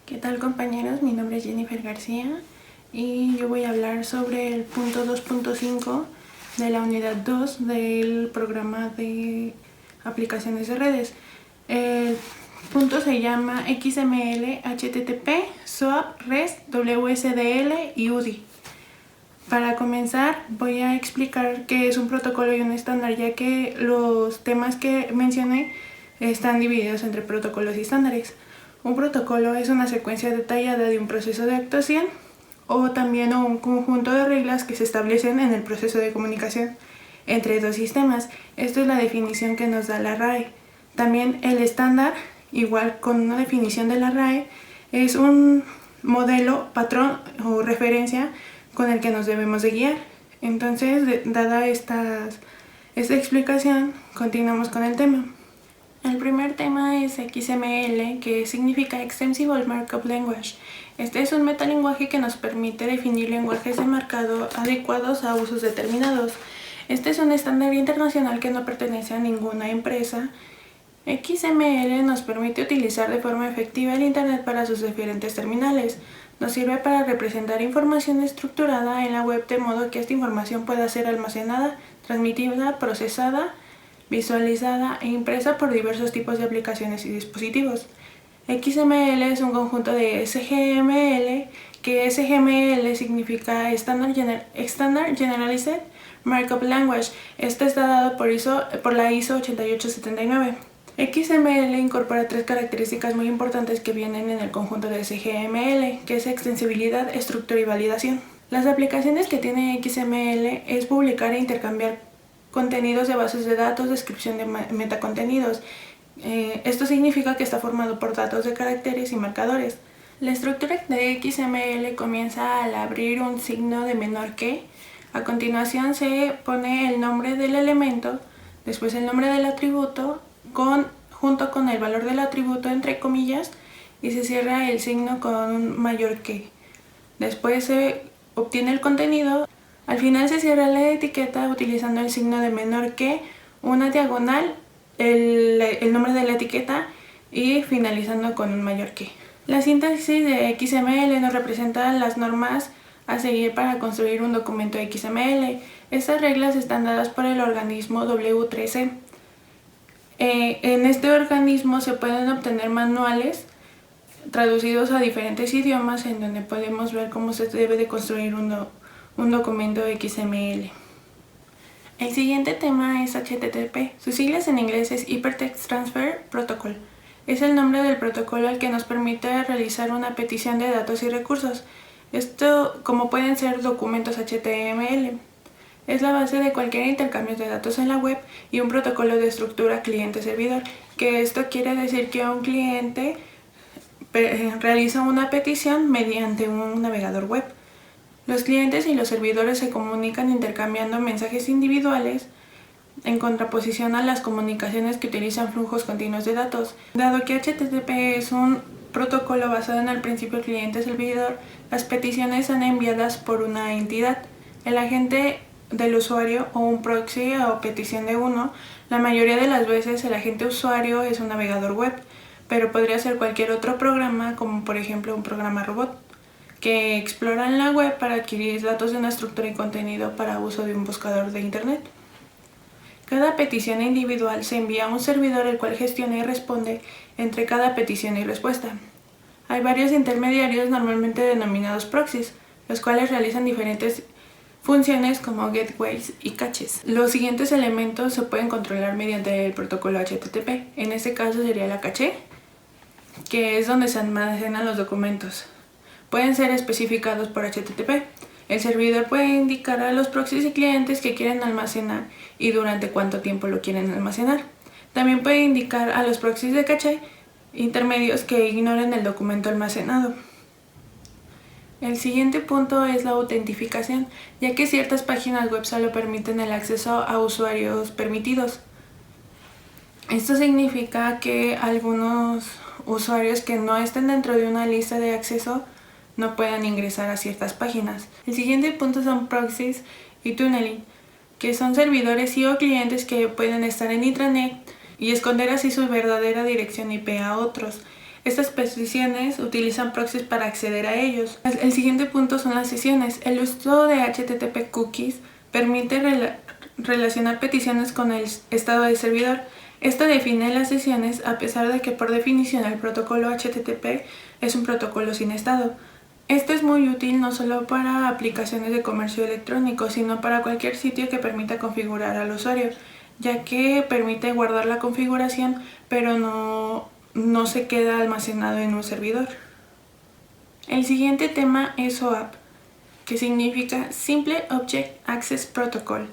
¿Qué tal, compañeros? Mi nombre es Jennifer García y yo voy a hablar sobre el punto 2.5 de la unidad 2 del programa de aplicaciones de redes. El punto se llama XML, HTTP, SOAP, REST, WSDL y UDI. Para comenzar, voy a explicar qué es un protocolo y un estándar, ya que los temas que mencioné están divididos entre protocolos y estándares. Un protocolo es una secuencia detallada de un proceso de actuación o también un conjunto de reglas que se establecen en el proceso de comunicación entre dos sistemas. Esta es la definición que nos da la RAE. También el estándar, igual con una definición de la RAE, es un modelo, patrón o referencia con el que nos debemos de guiar. Entonces, dada esta explicación, continuamos con el tema. El primer tema es XML, que significa Extensible Markup Language. Este es un metalenguaje que nos permite definir lenguajes de marcado adecuados a usos determinados. Este es un estándar internacional que no pertenece a ninguna empresa. XML nos permite utilizar de forma efectiva el Internet para sus diferentes terminales. Nos sirve para representar información estructurada en la web de modo que esta información pueda ser almacenada, transmitida, procesada, visualizada e impresa por diversos tipos de aplicaciones y dispositivos. XML es un conjunto de SGML, que SGML significa Standard Generalized Markup Language. Este está dado por la ISO 8879. XML incorpora tres características muy importantes que vienen en el conjunto de SGML, que es extensibilidad, estructura y validación. Las aplicaciones que tiene XML es publicar e intercambiar contenidos de bases de datos, descripción de metacontenidos. Esto significa que está formado por datos de caracteres y marcadores. La estructura de XML comienza al abrir un signo de menor que. A continuación se pone el nombre del elemento, después el nombre del atributo, junto con el valor del atributo entre comillas, y se cierra el signo con un mayor que. Después se obtiene el contenido. Al final se cierra la etiqueta utilizando el signo de menor que, una diagonal, el nombre de la etiqueta y finalizando con un mayor que. La sintaxis de XML nos representa las normas a seguir para construir un documento XML. Estas reglas están dadas por el organismo W3C. En este organismo se pueden obtener manuales traducidos a diferentes idiomas en donde podemos ver cómo se debe de construir un documento XML. El siguiente tema es HTTP. Sus siglas en inglés es Hypertext Transfer Protocol. Es el nombre del protocolo al que nos permite realizar una petición de datos y recursos. Esto, como pueden ser documentos HTML. Es la base de cualquier intercambio de datos en la web y un protocolo de estructura cliente-servidor, que esto quiere decir que un cliente realiza una petición mediante un navegador web. Los clientes y los servidores se comunican intercambiando mensajes individuales en contraposición a las comunicaciones que utilizan flujos continuos de datos. Dado que HTTP es un protocolo basado en el principio cliente-servidor, las peticiones son enviadas por una entidad, el agente del usuario o un proxy o petición de uno. La mayoría de las veces el agente usuario es un navegador web, pero podría ser cualquier otro programa, como por ejemplo un programa robot, que explora en la web para adquirir datos de una estructura y contenido para uso de un buscador de internet. Cada petición individual se envía a un servidor el cual gestiona y responde entre cada petición y respuesta. Hay varios intermediarios normalmente denominados proxies, los cuales realizan diferentes funciones como gateways y caches. Los siguientes elementos se pueden controlar mediante el protocolo HTTP. En este caso sería la caché, que es donde se almacenan los documentos. Pueden ser especificados por HTTP. El servidor puede indicar a los proxies y clientes que quieren almacenar y durante cuánto tiempo lo quieren almacenar. También puede indicar a los proxies de caché intermedios que ignoren el documento almacenado. El siguiente punto es la autentificación, ya que ciertas páginas web solo permiten el acceso a usuarios permitidos. Esto significa que algunos usuarios que no estén dentro de una lista de acceso no puedan ingresar a ciertas páginas. El siguiente punto son proxies y tunneling, que son servidores y o clientes que pueden estar en intranet y esconder así su verdadera dirección IP a otros. Estas peticiones utilizan proxies para acceder a ellos. El siguiente punto son las sesiones. El uso de HTTP cookies permite relacionar peticiones con el estado del servidor. Esto define las sesiones a pesar de que por definición el protocolo HTTP es un protocolo sin estado. Esto es muy útil no solo para aplicaciones de comercio electrónico, sino para cualquier sitio que permita configurar al usuario, ya que permite guardar la configuración, pero no se queda almacenado en un servidor. El siguiente tema es SOAP, que significa Simple Object Access Protocol.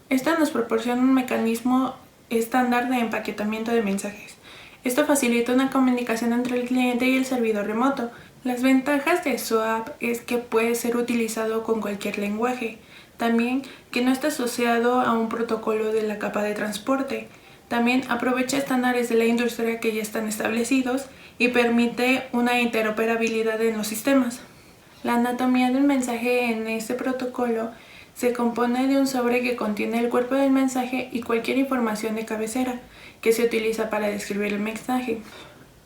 Esta nos proporciona un mecanismo estándar de empaquetamiento de mensajes. Esto facilita una comunicación entre el cliente y el servidor remoto. Las ventajas de SOAP es que puede ser utilizado con cualquier lenguaje. También que no está asociado a un protocolo de la capa de transporte. También aprovecha estándares de la industria que ya están establecidos y permite una interoperabilidad en los sistemas. La anatomía del mensaje en este protocolo se compone de un sobre que contiene el cuerpo del mensaje y cualquier información de cabecera que se utiliza para describir el mensaje.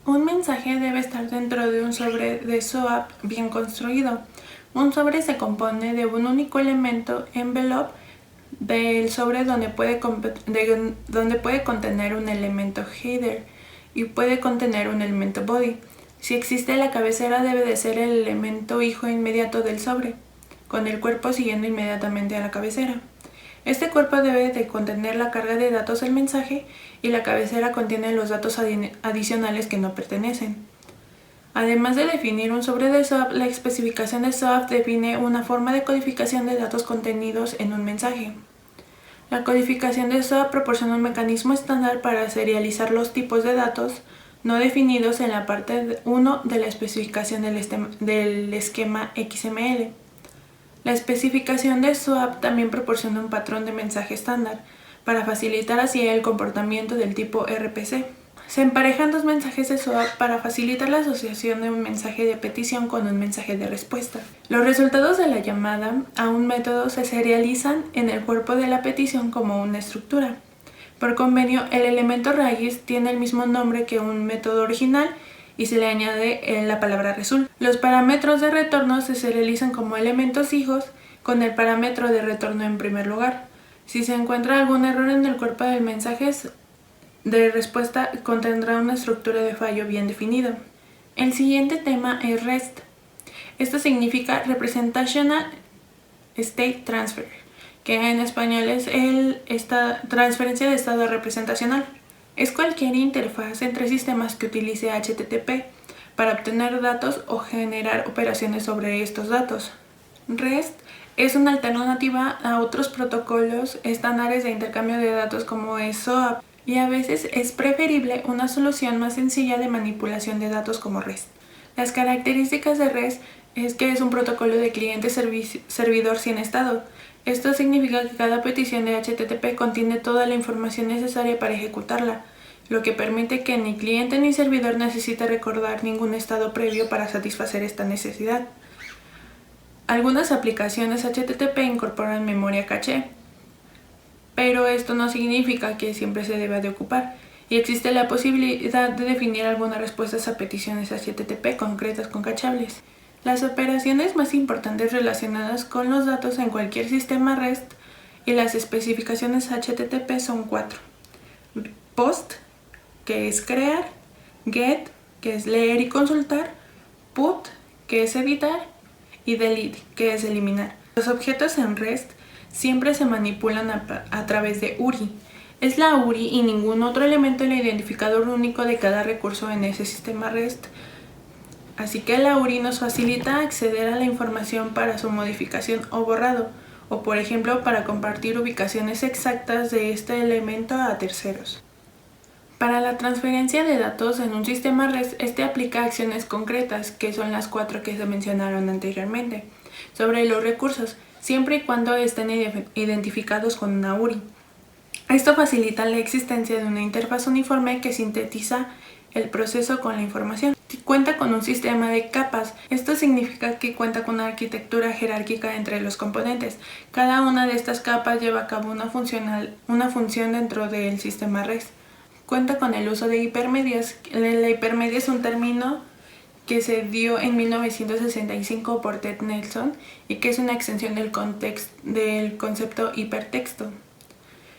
Un mensaje debe estar dentro de un sobre de SOAP bien construido. Un sobre se compone de un único elemento envelope del sobre donde puede contener un elemento header y puede contener un elemento body. Si existe la cabecera, debe de ser el elemento hijo inmediato del sobre, con el cuerpo siguiendo inmediatamente a la cabecera. Este cuerpo debe de contener la carga de datos del mensaje y la cabecera contiene los datos adicionales que no pertenecen. Además de definir un sobre de SOAP, la especificación de SOAP define una forma de codificación de datos contenidos en un mensaje. La codificación de SOAP proporciona un mecanismo estándar para serializar los tipos de datos no definidos en la parte 1 de la especificación del esquema XML. La especificación de SOAP también proporciona un patrón de mensaje estándar para facilitar así el comportamiento del tipo RPC. Se emparejan dos mensajes de SOAP para facilitar la asociación de un mensaje de petición con un mensaje de respuesta. Los resultados de la llamada a un método se serializan en el cuerpo de la petición como una estructura. Por convenio, el elemento raíz tiene el mismo nombre que un método original y se le añade la palabra result. Los parámetros de retorno se serializan como elementos hijos con el parámetro de retorno en primer lugar. Si se encuentra algún error en el cuerpo del mensaje de respuesta, contendrá una estructura de fallo bien definida. El siguiente tema es REST. Esto significa Representational State Transfer, que en español es transferencia de estado representacional. Es cualquier interfaz entre sistemas que utilice HTTP para obtener datos o generar operaciones sobre estos datos. REST es una alternativa a otros protocolos estándares de intercambio de datos como es SOAP, y a veces es preferible una solución más sencilla de manipulación de datos como REST. Las características de REST es que es un protocolo de cliente-servidor sin estado. Esto significa que cada petición de HTTP contiene toda la información necesaria para ejecutarla, lo que permite que ni cliente ni servidor necesite recordar ningún estado previo para satisfacer esta necesidad. Algunas aplicaciones HTTP incorporan memoria caché, pero esto no significa que siempre se deba de ocupar, y existe la posibilidad de definir algunas respuestas a peticiones HTTP concretas con cachables. Las operaciones más importantes relacionadas con los datos en cualquier sistema REST y las especificaciones HTTP son 4. POST, que es crear; GET, que es leer y consultar; PUT, que es editar; y DELETE, que es eliminar. Los objetos en REST siempre se manipulan a través de URI. Es la URI y ningún otro elemento el identificador único de cada recurso en ese sistema REST. Así que la URI nos facilita acceder a la información para su modificación o borrado, o por ejemplo para compartir ubicaciones exactas de este elemento a terceros. Para la transferencia de datos en un sistema REST, este aplica acciones concretas, que son las 4 que se mencionaron anteriormente, sobre los recursos, siempre y cuando estén identificados con una URI. Esto facilita la existencia de una interfaz uniforme que sintetiza el proceso con la información. Cuenta con un sistema de capas. Esto significa que cuenta con una arquitectura jerárquica entre los componentes. Cada una de estas capas lleva a cabo una función dentro del sistema REST. cuenta con el uso de hipermedias. La hipermedia es un término que se dio en 1965 por Ted Nelson y que es una extensión del concepto hipertexto.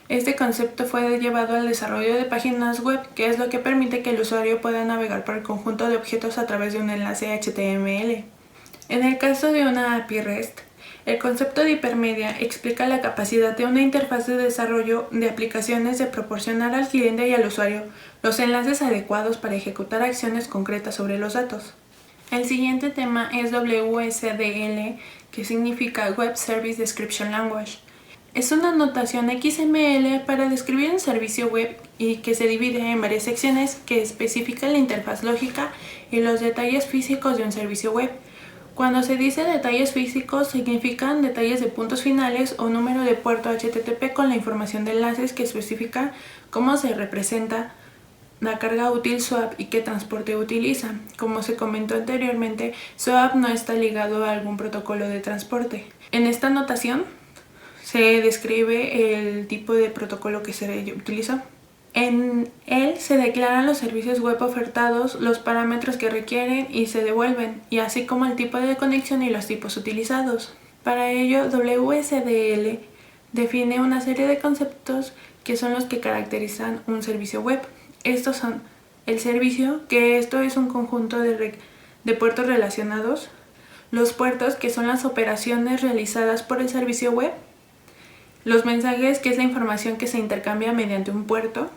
Este concepto fue llevado al desarrollo de páginas web, que es lo que permite que el usuario pueda navegar por el conjunto de objetos a través de un enlace HTML. En el caso de una API REST, el concepto de hipermedia explica la capacidad de una interfaz de desarrollo de aplicaciones de proporcionar al cliente y al usuario los enlaces adecuados para ejecutar acciones concretas sobre los datos. El siguiente tema es WSDL, que significa Web Service Description Language. Es una notación XML para describir un servicio web y que se divide en varias secciones que especifican la interfaz lógica y los detalles físicos de un servicio web. Cuando se dice detalles físicos, significan detalles de puntos finales o número de puerto HTTP con la información de enlaces que especifica cómo se representa la carga útil SOAP y qué transporte utiliza. Como se comentó anteriormente, SOAP no está ligado a algún protocolo de transporte. En esta notación se describe el tipo de protocolo que se utilizó. En él se declaran los servicios web ofertados, los parámetros que requieren y se devuelven, y así como el tipo de conexión y los tipos utilizados. Para ello, WSDL define una serie de conceptos que son los que caracterizan un servicio web. Estos son el servicio, que esto es un conjunto de puertos relacionados, los puertos, que son las operaciones realizadas por el servicio web, los mensajes, que es la información que se intercambia mediante un puerto,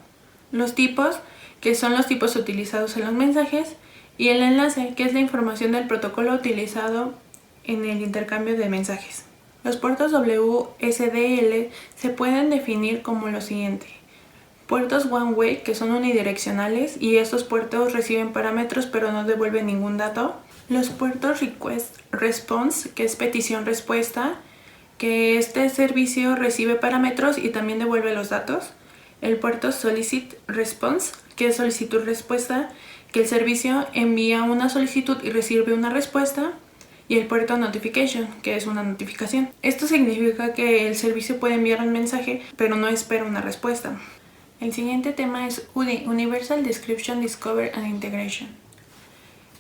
los tipos, que son los tipos utilizados en los mensajes, y el enlace, que es la información del protocolo utilizado en el intercambio de mensajes. Los puertos WSDL se pueden definir como lo siguiente: puertos one way, que son unidireccionales y estos puertos reciben parámetros pero no devuelven ningún dato. Los puertos request response, que es petición-respuesta, que este servicio recibe parámetros y también devuelve los datos. El puerto solicit response, que es solicitud-respuesta, que el servicio envía una solicitud y recibe una respuesta. Y el puerto notification, que es una notificación. Esto significa que el servicio puede enviar un mensaje pero no espera una respuesta. El siguiente tema es UDI, Universal Description Discovery and Integration.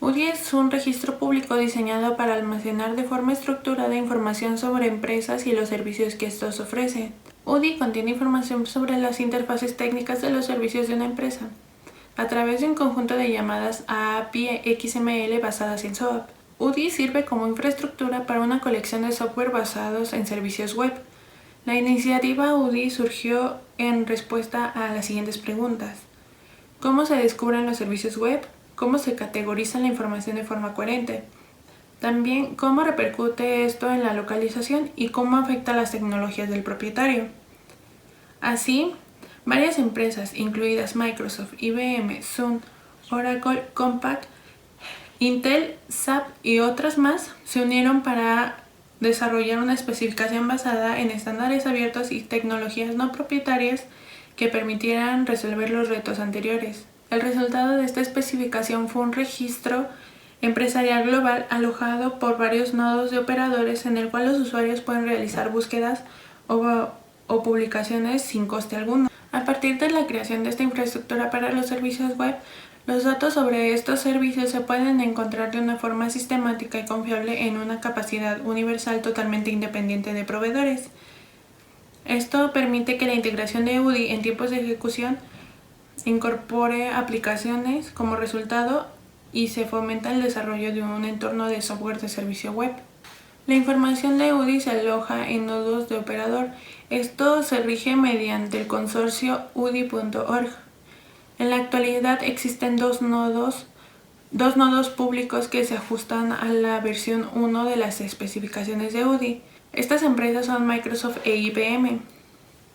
UDI es un registro público diseñado para almacenar de forma estructurada información sobre empresas y los servicios que estos ofrecen. UDI contiene información sobre las interfaces técnicas de los servicios de una empresa, a través de un conjunto de llamadas a API XML basadas en SOAP. UDI sirve como infraestructura para una colección de software basados en servicios web. La iniciativa UDI surgió en respuesta a las siguientes preguntas: ¿cómo se descubren los servicios web? ¿Cómo se categoriza la información de forma coherente? También, ¿cómo repercute esto en la localización y cómo afecta a las tecnologías del propietario? Así, varias empresas, incluidas Microsoft, IBM, Sun, Oracle, Compaq, Intel, SAP y otras más, se unieron para desarrollar una especificación basada en estándares abiertos y tecnologías no propietarias que permitieran resolver los retos anteriores. El resultado de esta especificación fue un registro empresarial global alojado por varios nodos de operadores en el cual los usuarios pueden realizar búsquedas o publicaciones sin coste alguno. A partir de la creación de esta infraestructura para los servicios web, los datos sobre estos servicios se pueden encontrar de una forma sistemática y confiable en una capacidad universal totalmente independiente de proveedores. Esto permite que la integración de UDI en tiempos de ejecución incorpore aplicaciones como resultado y se fomenta el desarrollo de un entorno de software de servicio web. La información de UDI se aloja en nodos de operador. Esto se rige mediante el consorcio UDI.org. En la actualidad existen dos nodos públicos que se ajustan a la versión 1 de las especificaciones de UDI. Estas empresas son Microsoft e IBM.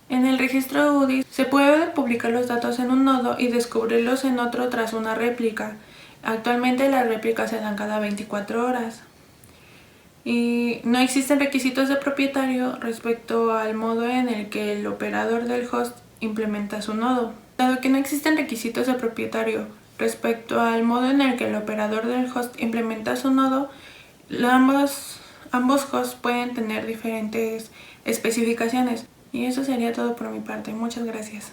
En el registro UDI se puede publicar los datos en un nodo y descubrirlos en otro tras una réplica. Actualmente las réplicas se dan cada 24 horas. Y no existen requisitos de propietario respecto al modo en el que el operador del host implementa su nodo. Dado que no existen requisitos de propietario respecto al modo en el que el operador del host implementa su nodo, ambos hosts pueden tener diferentes especificaciones. Y eso sería todo por mi parte. Muchas gracias.